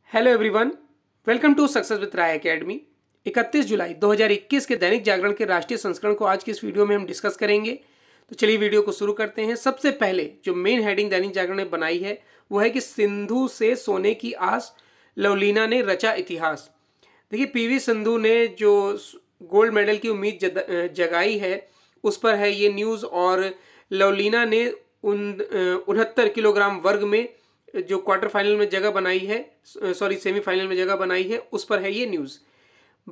Hello everyone, welcome to success with Rai academy. 31 जुलाई 2021 के दैनिक जागरण के राष्ट्रीय संस्करण को आज की इस वीडियो में हम डिस्कस करेंगे। तो चलिए वीडियो को शुरू करते हैं। सबसे पहले जो मेन हेडिंग दैनिक जागरण ने बनाई है वो है कि सिंधु से सोने की आस, लवलीना ने रचा इतिहास। देखिए, पीवी सिंधु ने जो गोल्ड मेडल की उम्मीद जगाई है उस पर है ये न्यूज़, और लवलीना ने 69 किलोग्राम वर्ग में जो क्वार्टर फाइनल में जगह बनाई है, सेमीफाइनल में जगह बनाई है, उस पर है ये न्यूज़।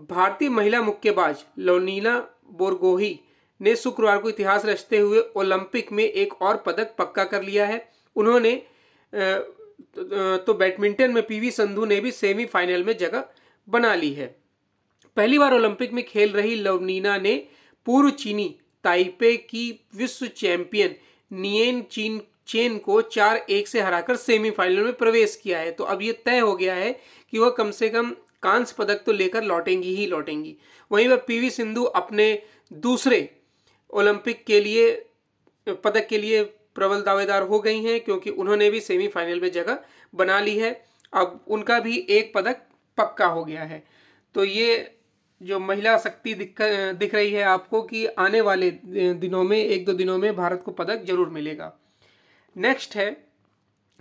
भारतीय महिला मुक्केबाज लवलीना बोरगोही ने शुक्रवार को इतिहास रचते हुए ओलंपिक में एक और पदक पक्का कर लिया है। उन्होंने तो बैडमिंटन में पीवी सिंधु ने भी सेमीफाइनल में जगह बना ली है। पहली बार ओलंपिक में खेल रही लवलीना ने पूर्व चीनी ताइपे की विश्व चैंपियन नियेन चेन को 4-1 से हराकर सेमीफाइनल में प्रवेश किया है। तो अब ये तय हो गया है कि वह कम से कम कांस्य पदक तो लेकर लौटेंगी ही लौटेंगी। वहीं वह पीवी सिंधु अपने दूसरे ओलंपिक के लिए पदक के लिए प्रबल दावेदार हो गई हैं, क्योंकि उन्होंने भी सेमीफाइनल में जगह बना ली है। अब उनका भी एक पदक पक्का हो गया है। तो ये जो महिला शक्ति दिख रही है आपको कि आने वाले दिनों में, 1-2 दिनों में भारत को पदक जरूर मिलेगा। नेक्स्ट है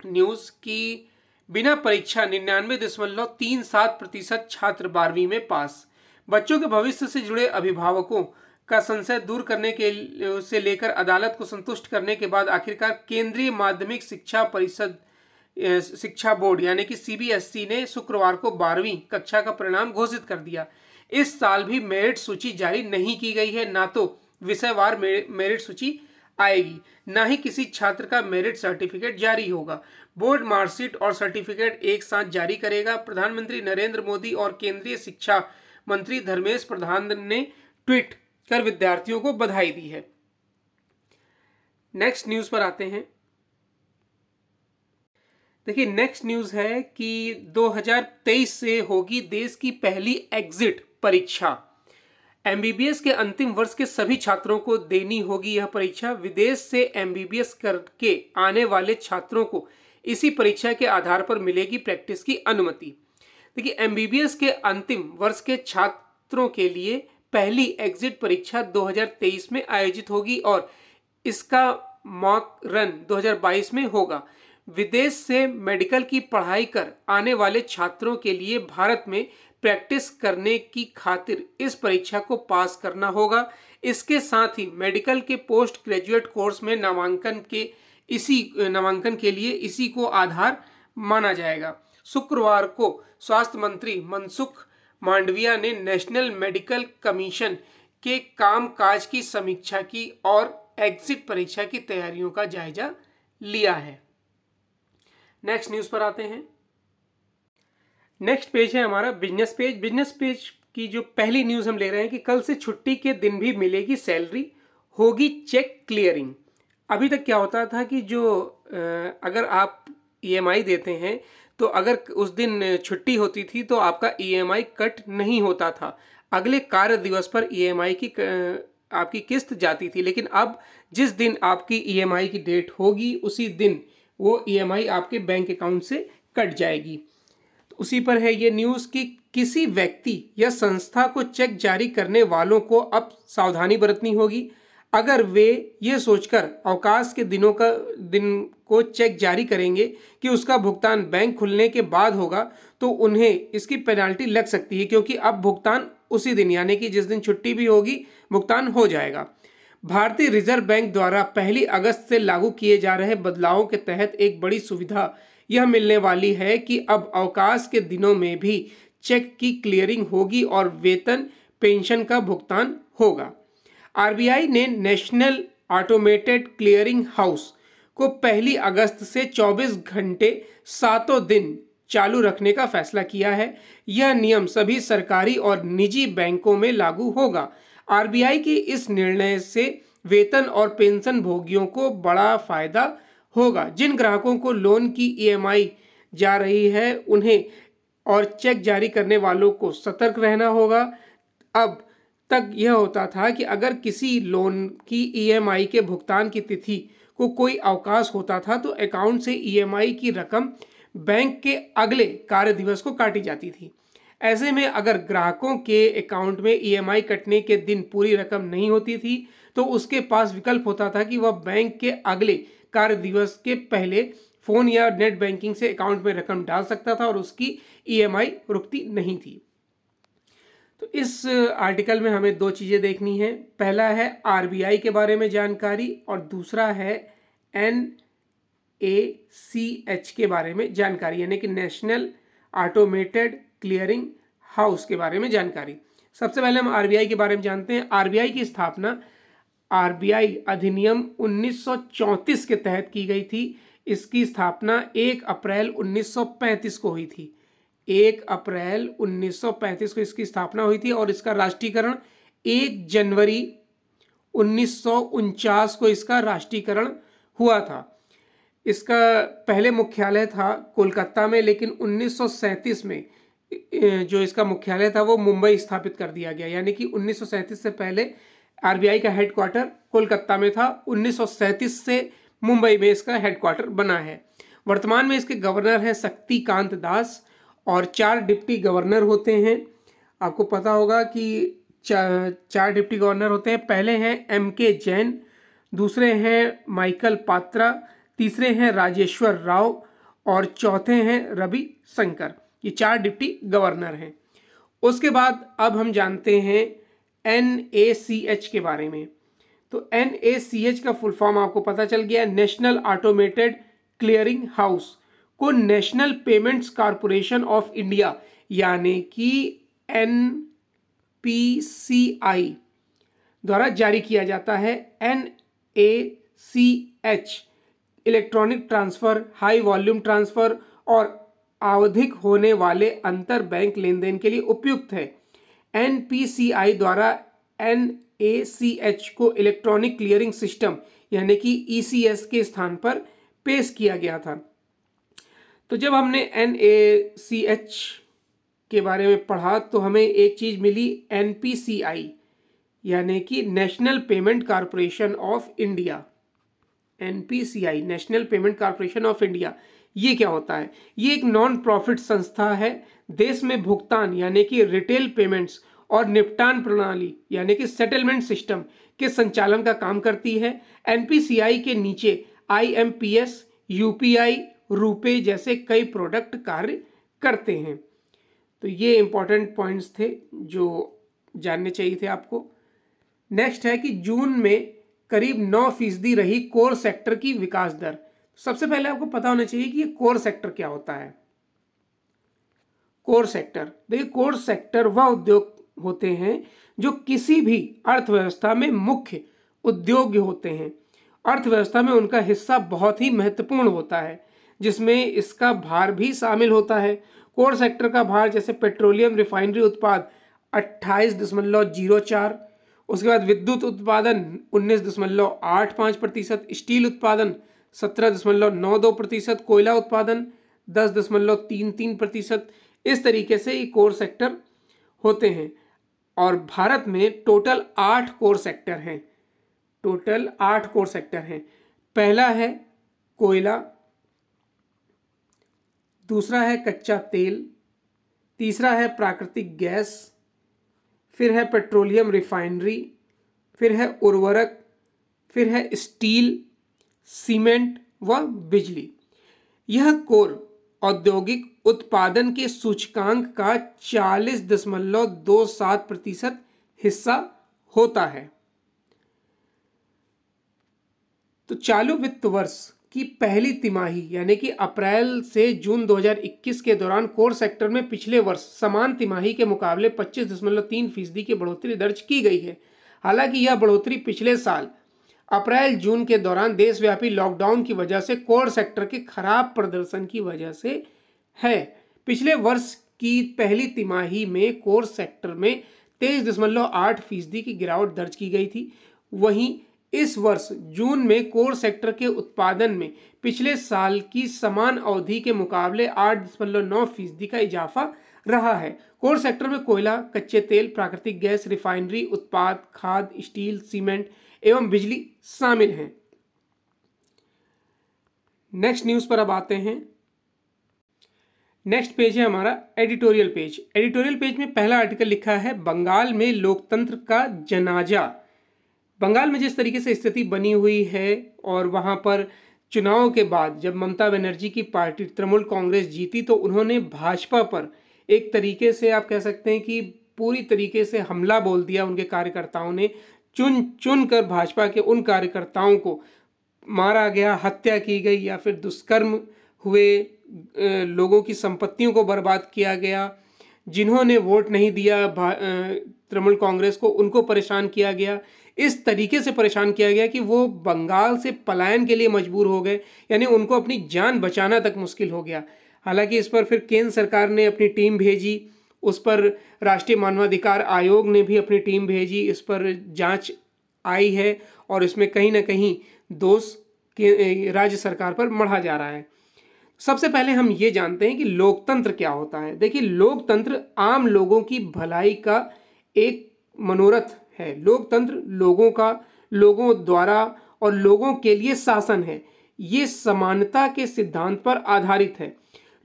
न्यूज़ कि बिना परीक्षा 99.37% छात्र 12वीं में पास। बच्चों के भविष्य से जुड़े अभिभावकों का संशय दूर करने के से लेकर अदालत को संतुष्ट करने के बाद आखिरकार केंद्रीय माध्यमिक शिक्षा परिषद शिक्षा बोर्ड यानी कि सीबीएसई ने शुक्रवार को 12वीं कक्षा का परिणाम घोषित कर दिया। इस साल भी मेरिट सूची जारी नहीं की गई है, ना तो विषयवार मेरिट सूची आएगी, ना ही किसी छात्र का मेरिट सर्टिफिकेट जारी होगा। बोर्ड मार्कशीट और सर्टिफिकेट एक साथ जारी करेगा। प्रधानमंत्री नरेंद्र मोदी और केंद्रीय शिक्षा मंत्री धर्मेंद्र प्रधान ने ट्वीट कर विद्यार्थियों को बधाई दी है। नेक्स्ट न्यूज पर आते हैं। देखिए, नेक्स्ट न्यूज है कि 2023 से होगी देश की पहली एग्जिट परीक्षा। एमबीबीएस के अंतिम वर्ष के सभी छात्रों को देनी होगी यह परीक्षा। विदेश से एमबीबीएस करके आने वाले छात्रों को इसी परीक्षा के आधार पर मिलेगी प्रैक्टिस की अनुमति। देखिए, एमबीबीएस के अंतिम वर्ष के छात्रों के लिए पहली एग्जिट परीक्षा 2023 में आयोजित होगी और इसका मॉक रन 2022 में होगा। विदेश से मेडिकल की पढ़ाई कर आने वाले छात्रों के लिए भारत में प्रैक्टिस करने की खातिर इस परीक्षा को पास करना होगा। इसके साथ ही मेडिकल के पोस्ट ग्रेजुएट कोर्स में नामांकन के लिए इसी को आधार माना जाएगा। शुक्रवार को स्वास्थ्य मंत्री मनसुख मांडविया ने नेशनल मेडिकल कमीशन के कामकाज की समीक्षा की और एग्जिट परीक्षा की तैयारियों का जायजा लिया है। नेक्स्ट न्यूज पर आते हैं। नेक्स्ट पेज है हमारा बिजनेस पेज। बिजनेस पेज की जो पहली न्यूज हम ले रहे हैं कि कल से छुट्टी के दिन भी मिलेगी सैलरी, होगी चेक क्लियरिंग। अभी तक क्या होता था कि अगर आप ईएमआई देते हैं तो अगर उस दिन छुट्टी होती थी तो आपका ईएमआई कट नहीं होता था, अगले कार्य दिवस पर ईएमआई की आपकी किस्त जाती थी। लेकिन अब जिस दिन आपकी ईएमआई की डेट होगी उसी दिन वो ईएमआई आपके बैंक अकाउंट से कट जाएगी। उसी पर है ये न्यूज़ कि किसी व्यक्ति या संस्था को चेक जारी करने वालों को अब सावधानी बरतनी होगी। अगर वे ये सोचकर अवकाश के दिन को चेक जारी करेंगे कि उसका भुगतान बैंक खुलने के बाद होगा तो उन्हें इसकी पेनाल्टी लग सकती है, क्योंकि अब भुगतान उसी दिन यानी कि जिस दिन छुट्टी भी होगी भुगतान हो जाएगा। भारतीय रिजर्व बैंक द्वारा 1 अगस्त से लागू किए जा रहे बदलावों के तहत एक बड़ी सुविधा यह मिलने वाली है कि अब अवकाश के दिनों में भी चेक की क्लियरिंग होगी और वेतन पेंशन का भुगतान होगा। आरबीआई ने नेशनल ऑटोमेटेड क्लियरिंग हाउस को 1 अगस्त से 24 घंटे 7 दिन चालू रखने का फैसला किया है। यह नियम सभी सरकारी और निजी बैंकों में लागू होगा। आरबीआई के इस निर्णय से वेतन और पेंशन भोगियों को बड़ा फायदा होगा। जिन ग्राहकों को लोन की ईएमआई जा रही है उन्हें और चेक जारी करने वालों को सतर्क रहना होगा। अब तक यह होता था कि अगर किसी लोन की ईएमआई के भुगतान की तिथि को कोई अवकाश होता था तो अकाउंट से ईएमआई की रकम बैंक के अगले कार्य दिवस को काटी जाती थी। ऐसे में अगर ग्राहकों के अकाउंट में ईएमआई कटने के दिन पूरी रकम नहीं होती थी तो उसके पास विकल्प होता था कि वह बैंक के अगले कार्य दिवस के पहले फोन या नेट बैंकिंग से अकाउंट में रकम डाल सकता था और उसकी ईएमआई रुकती नहीं थी। तो इस आर्टिकल में हमें दो चीज़ें देखनी है। पहला है आरबीआई के बारे में जानकारी और दूसरा है NACH के बारे में जानकारी, यानी कि नेशनल ऑटोमेटेड क्लियरिंग हाउस के बारे में जानकारी। सबसे पहले हम आरबीआई के बारे में जानते हैं। आरबीआई की स्थापना आरबीआई अधिनियम 1934 के तहत की गई थी। इसकी स्थापना 1 अप्रैल 1935 को हुई थी। 1 अप्रैल 1935 को इसकी स्थापना हुई थी और इसका राष्ट्रीयकरण 1 जनवरी 1949 को इसका राष्ट्रीयकरण हुआ था। इसका पहले मुख्यालय था कोलकाता में, लेकिन 1937 में जो इसका मुख्यालय था वो मुंबई स्थापित कर दिया गया, यानी कि 1937 से पहले आरबीआई का हेडक्वार्टर कोलकाता में था। 1937 से मुंबई में इसका हेडक्वार्टर बना है। वर्तमान में इसके गवर्नर हैं शक्तिकांत दास और 4 डिप्टी गवर्नर होते हैं। आपको पता होगा कि 4 डिप्टी गवर्नर होते हैं। पहले हैं MK जैन, दूसरे हैं माइकल पात्रा, तीसरे हैं राजेश्वर राव और चौथे हैं रवि शंकर। ये 4 डिप्टी गवर्नर हैं। उसके बाद अब हम जानते हैं NACH के बारे में। तो NACH का फुल फॉर्म आपको पता चल गया। नेशनल ऑटोमेटेड क्लियरिंग हाउस को national payments corporation of India यानी कि NPCI द्वारा जारी किया जाता है। NACH electronic transfer, high volume transfer और आवधिक होने वाले अंतर बैंक लेन देन के लिए उपयुक्त है। NPCI द्वारा NACH को इलेक्ट्रॉनिक क्लियरिंग सिस्टम यानी कि ECS के स्थान पर पेश किया गया था। तो जब हमने NACH के बारे में पढ़ा तो हमें एक चीज़ मिली NPCI यानी कि national payment corporation of India. NPCI national payment corporation of India, ये क्या होता है? ये एक नॉन प्रॉफिट संस्था है। देश में भुगतान यानी कि रिटेल पेमेंट्स और निपटान प्रणाली यानी कि सेटलमेंट सिस्टम के संचालन का काम करती है। NPCI के नीचे IMPS, UPI, रुपे जैसे कई प्रोडक्ट कार्य करते हैं। तो ये इंपॉर्टेंट पॉइंट्स थे जो जानने चाहिए थे आपको। नेक्स्ट है कि जून में करीब 9% रही कोर सेक्टर की विकास दर। सबसे पहले आपको पता होना चाहिए कि ये कोर सेक्टर क्या होता है। कोर सेक्टर, देखिए कोर सेक्टर वह उद्योग होते हैं जो किसी भी अर्थव्यवस्था में मुख्य उद्योग होते हैं। अर्थव्यवस्था में उनका हिस्सा बहुत ही महत्वपूर्ण होता है, जिसमें इसका भार भी शामिल होता है। कोर सेक्टर का भार जैसे पेट्रोलियम रिफाइनरी उत्पाद 28.04, उसके बाद विद्युत उत्पादन 19.85%, स्टील उत्पादन 17.92%, कोयला उत्पादन 10.33%। इस तरीके से ये कोर सेक्टर होते हैं। और भारत में टोटल 8 कोर सेक्टर हैं। टोटल 8 कोर सेक्टर हैं। पहला है कोयला, दूसरा है कच्चा तेल, तीसरा है प्राकृतिक गैस, फिर है पेट्रोलियम रिफाइनरी, फिर है उर्वरक, फिर है स्टील, सीमेंट व बिजली। यह कोर औद्योगिक उत्पादन के सूचकांक का 40.27% हिस्सा होता है। तो चालू वित्त वर्ष की पहली तिमाही यानी कि अप्रैल से जून 2021 के दौरान कोर सेक्टर में पिछले वर्ष समान तिमाही के मुकाबले 25.3% की बढ़ोतरी दर्ज की गई है। हालांकि यह बढ़ोतरी पिछले साल अप्रैल जून के दौरान देशव्यापी लॉकडाउन की वजह से कोर सेक्टर के खराब प्रदर्शन की वजह से है। पिछले वर्ष की पहली तिमाही में कोर सेक्टर में 23.8% की गिरावट दर्ज की गई थी। वहीं इस वर्ष जून में कोर सेक्टर के उत्पादन में पिछले साल की समान अवधि के मुकाबले 8.9% का इजाफा रहा है। कोर सेक्टर में कोयला, कच्चे तेल, प्राकृतिक गैस, रिफाइनरी उत्पाद, खाद, स्टील, सीमेंट एवं बिजली शामिल हैं। नेक्स्ट न्यूज पर अब आते हैं। नेक्स्ट पेज है हमारा एडिटोरियल पेज। एडिटोरियल पेज में पहला आर्टिकल लिखा है बंगाल में लोकतंत्र का जनाजा। बंगाल में जिस तरीके से स्थिति बनी हुई है और वहाँ पर चुनाव के बाद जब ममता बनर्जी की पार्टी तृणमूल कांग्रेस जीती तो उन्होंने भाजपा पर एक तरीके से आप कह सकते हैं कि पूरी तरीके से हमला बोल दिया। उनके कार्यकर्ताओं ने चुन चुन कर भाजपा के उन कार्यकर्ताओं को मारा गया, हत्या की गई या फिर दुष्कर्म हुए, लोगों की संपत्तियों को बर्बाद किया गया। जिन्होंने वोट नहीं दिया तृणमूल कांग्रेस को, उनको परेशान किया गया। इस तरीके से परेशान किया गया कि वो बंगाल से पलायन के लिए मजबूर हो गए, यानी उनको अपनी जान बचाना तक मुश्किल हो गया। हालांकि इस पर फिर केंद्र सरकार ने अपनी टीम भेजी, उस पर राष्ट्रीय मानवाधिकार आयोग ने भी अपनी टीम भेजी, इस पर जांच आई है और इसमें कहीं ना कहीं दोष के राज्य सरकार पर मढ़ा जा रहा है। सबसे पहले हम ये जानते हैं कि लोकतंत्र क्या होता है। देखिए, लोकतंत्र आम लोगों की भलाई का एक मनोरथ है। लोकतंत्र लोगों का, लोगों द्वारा और लोगों के लिए शासन है। ये समानता के सिद्धांत पर आधारित है।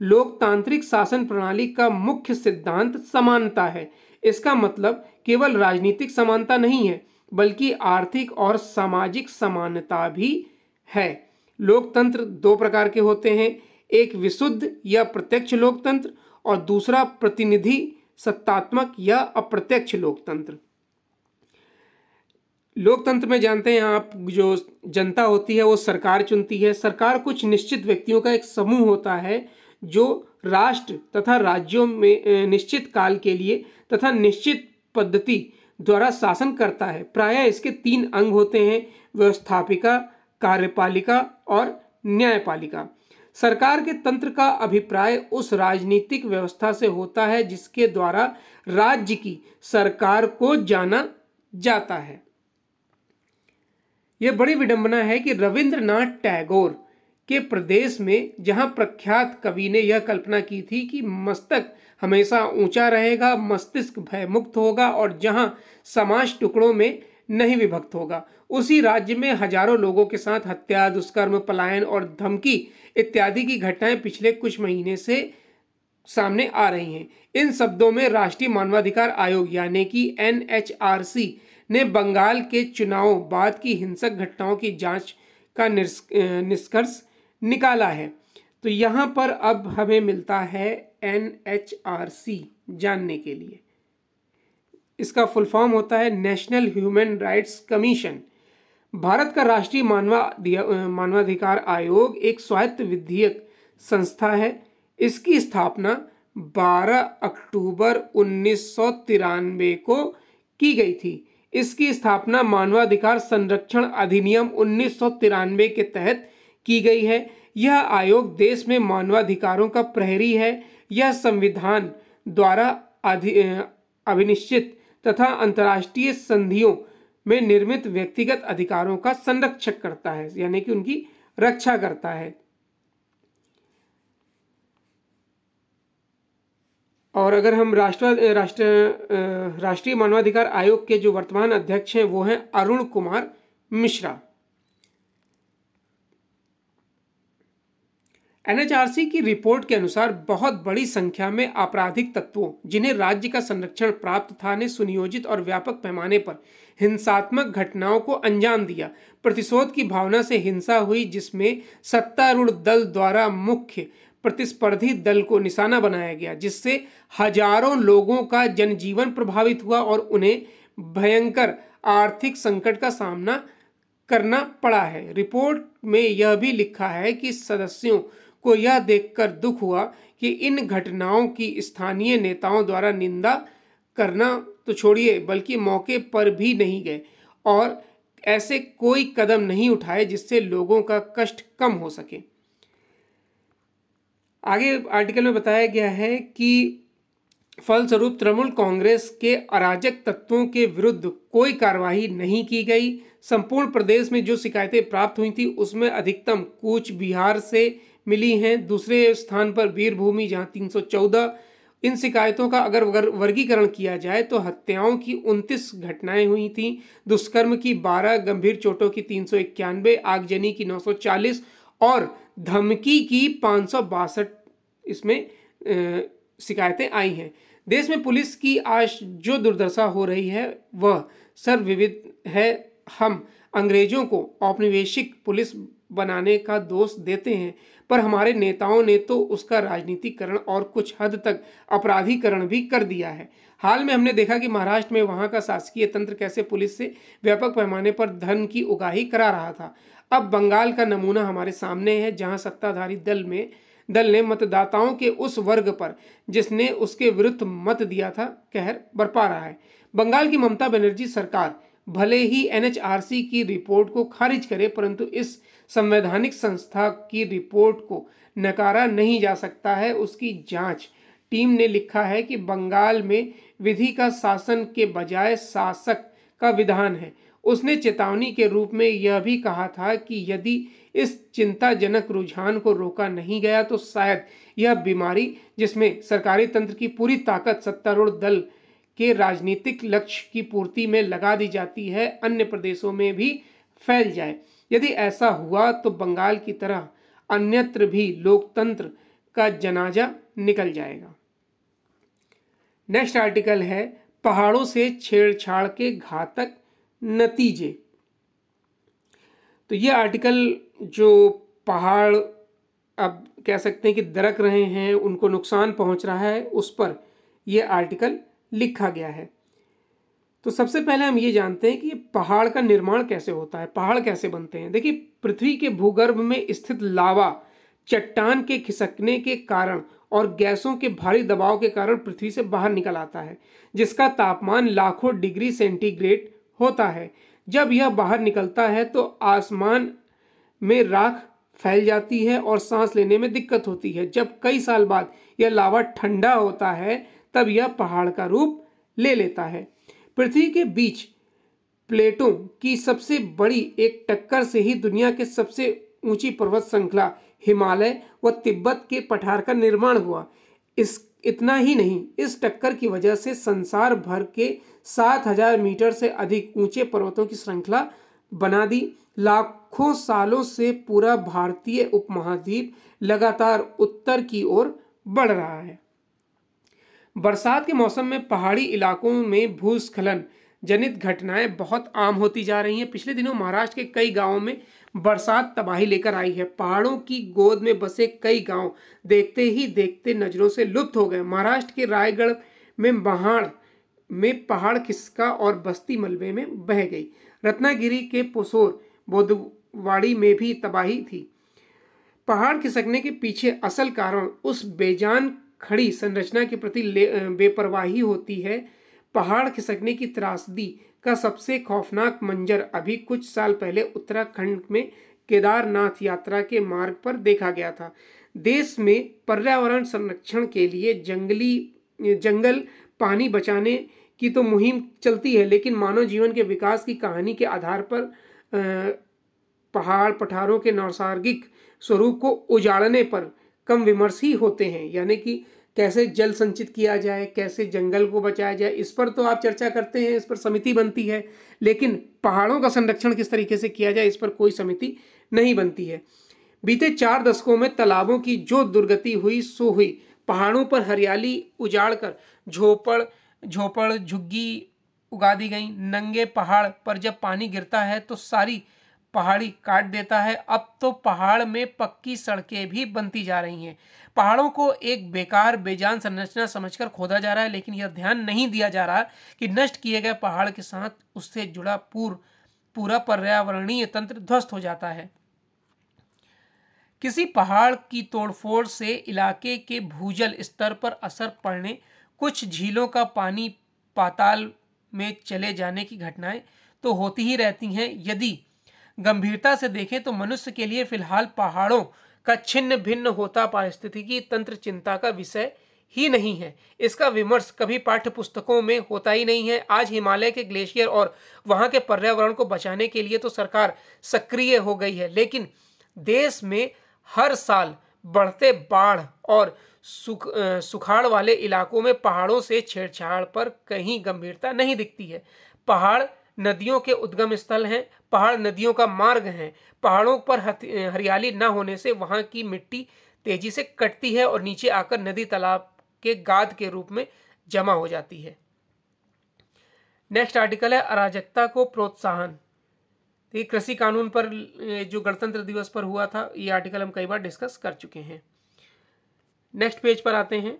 लोकतांत्रिक शासन प्रणाली का मुख्य सिद्धांत समानता है। इसका मतलब केवल राजनीतिक समानता नहीं है, बल्कि आर्थिक और सामाजिक समानता भी है। लोकतंत्र दो प्रकार के होते हैं, एक विशुद्ध या प्रत्यक्ष लोकतंत्र और दूसरा प्रतिनिधि सत्तात्मक या अप्रत्यक्ष लोकतंत्र। लोकतंत्र में जानते हैं आप, जो जनता होती है वो सरकार चुनती है। सरकार कुछ निश्चित व्यक्तियों का एक समूह होता है जो राष्ट्र तथा राज्यों में निश्चित काल के लिए तथा निश्चित पद्धति द्वारा शासन करता है। प्रायः इसके 3 अंग होते हैं, व्यवस्थापिका, कार्यपालिका और न्यायपालिका। सरकार के तंत्र का अभिप्राय उस राजनीतिक व्यवस्था से होता है जिसके द्वारा राज्य की सरकार को जाना जाता है। यह बड़ी विडंबना है कि रविंद्रनाथ टैगोर के प्रदेश में, जहां प्रख्यात कवि ने यह कल्पना की थी कि मस्तक हमेशा ऊंचा रहेगा, मस्तिष्क भयमुक्त होगा और जहां समाज टुकड़ों में नहीं विभक्त होगा, उसी राज्य में हजारों लोगों के साथ हत्या, दुष्कर्म, पलायन और धमकी इत्यादि की घटनाएं पिछले कुछ महीने से सामने आ रही हैं। इन शब्दों में राष्ट्रीय मानवाधिकार आयोग यानी कि NHRC ने बंगाल के चुनाव बाद की हिंसक घटनाओं की जांच का निष्कर्ष निकाला है। तो यहाँ पर अब हमें मिलता है NHRC जानने के लिए। इसका फुल फॉर्म होता है national human rights commission. Bharat का राष्ट्रीय मानवाधिकार आयोग एक स्वायत्त विधिक संस्था है। इसकी स्थापना 12 अक्टूबर 1993 को की गई थी। इसकी स्थापना मानवाधिकार संरक्षण अधिनियम 1993 के तहत की गई है। यह आयोग देश में मानवाधिकारों का प्रहरी है। यह संविधान द्वारा अभिनिश्चित तथा अंतर्राष्ट्रीय संधियों में निर्मित व्यक्तिगत अधिकारों का संरक्षक करता है, यानी कि उनकी रक्षा करता है। और अगर हम राष्ट्रीय मानवाधिकार आयोग के जो वर्तमान अध्यक्ष हैं वो हैं अरुण कुमार मिश्रा। NHRC की रिपोर्ट के अनुसार बहुत बड़ी संख्या में आपराधिक तत्वों जिन्हें राज्य का संरक्षण प्राप्त था ने सुनियोजित और व्यापक पैमाने पर हिंसात्मक घटनाओं को अंजाम दिया। प्रतिशोध की भावना से हिंसा हुई, जिसमें सत्तारूढ़ दल द्वारा मुख्य प्रतिस्पर्धी दल को निशाना बनाया गया, जिससे हजारों लोगों का जनजीवन प्रभावित हुआ और उन्हें भयंकर आर्थिक संकट का सामना करना पड़ा है। रिपोर्ट में यह भी लिखा है कि सदस्यों को यह देखकर दुख हुआ कि इन घटनाओं की स्थानीय नेताओं द्वारा निंदा करना तो छोड़िए, बल्कि मौके पर भी नहीं गए और ऐसे कोई कदम नहीं उठाए जिससे लोगों का कष्ट कम हो सके। आगे आर्टिकल में बताया गया है कि फलस्वरूप तृणमूल कांग्रेस के अराजक तत्वों के विरुद्ध कोई कार्रवाई नहीं की गई। संपूर्ण प्रदेश में जो शिकायतें प्राप्त हुई थी उसमें अधिकतम कूच बिहार से मिली हैं। दूसरे स्थान पर वीरभूमि, जहां 314। इन शिकायतों का अगर वर्गीकरण किया जाए तो हत्याओं की 29 घटनाएं हुई थी, दुष्कर्म की 12, गंभीर चोटों की 391, आगजनी की 940 और धमकी की 562 इसमें शिकायतें आई हैं। देश में पुलिस की आज जो दुर्दशा हो रही है वह सर्वविदित है। हम अंग्रेजों को औपनिवेशिक पुलिस बनाने का दोष देते हैं, पर हमारे नेताओं ने तो उसका राजनीतिकरण और कुछ हद तक अपराधीकरण भी कर दिया है। हाल में हमने देखा कि महाराष्ट्र में वहां का शासकीय तंत्र कैसे पुलिस से व्यापक पैमाने पर धन की उगाही करा रहा था। अब बंगाल का नमूना हमारे सामने है, जहां सत्ताधारी दल ने मतदाताओं के उस वर्ग पर जिसने उसके विरुद्ध मत दिया था कहर बरपा रहा है। बंगाल की ममता बनर्जी सरकार भले ही एनएचआरसी की रिपोर्ट को खारिज करे, परंतु इस संवैधानिक संस्था की रिपोर्ट को नकारा नहीं जा सकता है। उसकी जांच टीम ने लिखा है कि बंगाल में विधि का शासन के बजाय शासक का विधान है। उसने चेतावनी के रूप में यह भी कहा था कि यदि इस चिंताजनक रुझान को रोका नहीं गया तो शायद यह बीमारी, जिसमें सरकारी तंत्र की पूरी ताकत सत्तारूढ़ दल के राजनीतिक लक्ष्य की पूर्ति में लगा दी जाती है, अन्य प्रदेशों में भी फैल जाए। यदि ऐसा हुआ तो बंगाल की तरह अन्यत्र भी लोकतंत्र का जनाजा निकल जाएगा। नेक्स्ट आर्टिकल है पहाड़ों से छेड़छाड़ के घातक नतीजे। तो ये आर्टिकल जो पहाड़ अब कह सकते हैं कि दरक रहे हैं, उनको नुकसान पहुंच रहा है, उस पर यह आर्टिकल लिखा गया है। तो सबसे पहले हम ये जानते हैं कि पहाड़ का निर्माण कैसे होता है, पहाड़ कैसे बनते हैं। देखिए, पृथ्वी के भूगर्भ में स्थित लावा चट्टान के खिसकने के कारण और गैसों के भारी दबाव के कारण पृथ्वी से बाहर निकल आता है, जिसका तापमान लाखों डिग्री सेंटीग्रेड होता है। जब यह बाहर निकलता है तो आसमान में राख फैल जाती है और सांस लेने में दिक्कत होती है। जब कई साल बाद यह लावा ठंडा होता है तब यह पहाड़ का रूप ले लेता है। पृथ्वी के बीच प्लेटों की सबसे बड़ी एक टक्कर से ही दुनिया के सबसे ऊंची पर्वत श्रृंखला हिमालय व तिब्बत के पठार का निर्माण हुआ। इतना ही नहीं, इस टक्कर की वजह से संसार भर के 7000 मीटर से अधिक ऊंचे पर्वतों की श्रृंखला बना दी। लाखों सालों से पूरा भारतीय उपमहाद्वीप लगातार उत्तर की ओर बढ़ रहा है। बरसात के मौसम में पहाड़ी इलाकों में भूस्खलन जनित घटनाएं बहुत आम होती जा रही हैं। पिछले दिनों महाराष्ट्र के कई गांवों में बरसात तबाही लेकर आई है। पहाड़ों की गोद में बसे कई गांव देखते ही देखते नजरों से लुप्त हो गए। महाराष्ट्र के रायगढ़ में महाड़ में पहाड़ खिसका और बस्ती मलबे में बह गई। रत्नागिरी के पुसोर बोदवाड़ी में भी तबाही थी। पहाड़ खिसकने के पीछे असल कारण उस बेजान खड़ी संरचना के प्रति बेपरवाही होती है। पहाड़ खिसकने की त्रासदी का सबसे खौफनाक मंजर अभी कुछ साल पहले उत्तराखंड में केदारनाथ यात्रा के मार्ग पर देखा गया था। देश में पर्यावरण संरक्षण के लिए जंगल पानी बचाने की तो मुहिम चलती है, लेकिन मानव जीवन के विकास की कहानी के आधार पर पहाड़ पठारों के नैसर्गिक स्वरूप को उजाड़ने पर कम विमर्शी होते हैं। यानी कि कैसे जल संचित किया जाए, कैसे जंगल को बचाया जाए, इस पर तो आप चर्चा करते हैं, इस पर समिति बनती है, लेकिन पहाड़ों का संरक्षण किस तरीके से किया जाए इस पर कोई समिति नहीं बनती है। बीते 4 दशकों में तालाबों की जो दुर्गति हुई सो हुई। पहाड़ों पर हरियाली उजाड़ कर झोपड़ झुग्गी उगा दी गई। नंगे पहाड़ पर जब पानी गिरता है तो सारी पहाड़ी काट देता है। अब तो पहाड़ में पक्की सड़कें भी बनती जा रही हैं। पहाड़ों को एक बेकार बेजान संरचना समझकर खोदा जा रहा है, लेकिन यह ध्यान नहीं दिया जा रहा कि नष्ट किए गए पहाड़ के साथ उससे जुड़ा पूरा पर्यावरणीय तंत्र ध्वस्त हो जाता है। किसी पहाड़ की तोड़फोड़ से इलाके के भूजल स्तर पर असर पड़ने, कुछ झीलों का पानी पाताल में चले जाने की घटनाएं तो होती ही रहती हैं। यदि गंभीरता से देखें तो मनुष्य के लिए फिलहाल पहाड़ों का छिन्न भिन्न होता पारिस्थितिकी तंत्र चिंता का विषय ही नहीं है। इसका विमर्श कभी पाठ्य पुस्तकों में होता ही नहीं है। आज हिमालय के ग्लेशियर और वहां के पर्यावरण को बचाने के लिए तो सरकार सक्रिय हो गई है, लेकिन देश में हर साल बढ़ते बाढ़ और सुखाड़ वाले इलाकों में पहाड़ों से छेड़छाड़ पर कहीं गंभीरता नहीं दिखती है। पहाड़ नदियों के उद्गम स्थल हैं, पहाड़ नदियों का मार्ग हैं। पहाड़ों पर हरियाली न होने से वहां की मिट्टी तेजी से कटती है और नीचे आकर नदी तालाब के गाद के रूप में जमा हो जाती है। नेक्स्ट आर्टिकल है अराजकता को प्रोत्साहन। ये कृषि कानून पर जो गणतंत्र दिवस पर हुआ था, ये आर्टिकल हम कई बार डिस्कस कर चुके हैं। नेक्स्ट पेज पर आते हैं।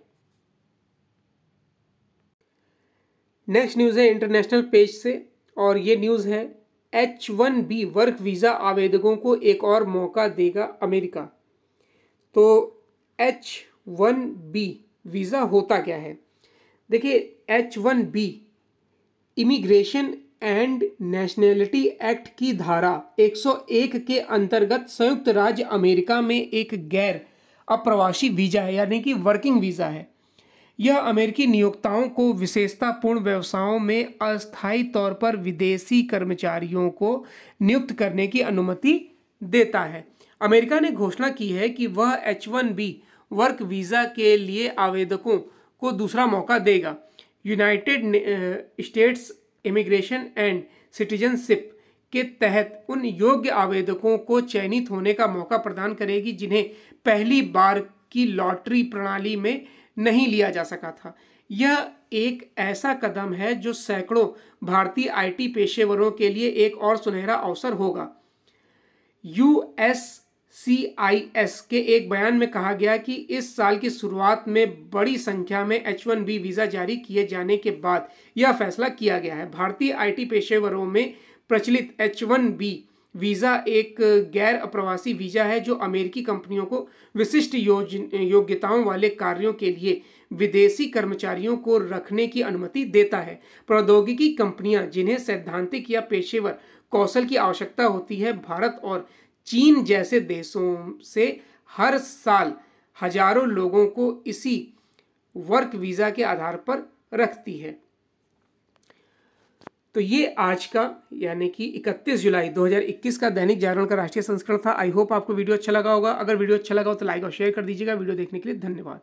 नेक्स्ट न्यूज़ है इंटरनेशनल पेज से, और ये न्यूज़ है H1B वर्क वीज़ा आवेदकों को एक और मौका देगा अमेरिका। तो H1B वीज़ा होता क्या है? देखिए, H1B immigration and nationality act की धारा 101 के अंतर्गत संयुक्त राज्य अमेरिका में एक गैर अप्रवासी वीज़ा है, यानी कि वर्किंग वीज़ा है। यह अमेरिकी नियोक्ताओं को विशेषतापूर्ण व्यवसायों में अस्थायी तौर पर विदेशी कर्मचारियों को नियुक्त करने की अनुमति देता है। अमेरिका ने घोषणा की है कि वह H1B वर्क वीज़ा के लिए आवेदकों को दूसरा मौका देगा। United states immigration and citizenship के तहत उन योग्य आवेदकों को चयनित होने का मौका प्रदान करेगी जिन्हें पहली बार की लॉटरी प्रणाली में नहीं लिया जा सका था। यह एक ऐसा कदम है जो सैकड़ों भारतीय IT पेशेवरों के लिए एक और सुनहरा अवसर होगा। USCIS के एक बयान में कहा गया कि इस साल की शुरुआत में बड़ी संख्या में H1B वीज़ा जारी किए जाने के बाद यह फैसला किया गया है। भारतीय IT पेशेवरों में प्रचलित H1B वीज़ा एक गैर अप्रवासी वीज़ा है जो अमेरिकी कंपनियों को विशिष्ट योग्यताओं वाले कार्यों के लिए विदेशी कर्मचारियों को रखने की अनुमति देता है। प्रौद्योगिकी कंपनियां जिन्हें सैद्धांतिक या पेशेवर कौशल की आवश्यकता होती है, भारत और चीन जैसे देशों से हर साल हजारों लोगों को इसी वर्क वीज़ा के आधार पर रखती है। तो ये आज का यानी कि 31 जुलाई 2021 का दैनिक जागरण का राष्ट्रीय संस्करण था। आई होप आपको वीडियो अच्छा लगा होगा। अगर वीडियो अच्छा लगा हो तो लाइक और शेयर कर दीजिएगा। वीडियो देखने के लिए धन्यवाद।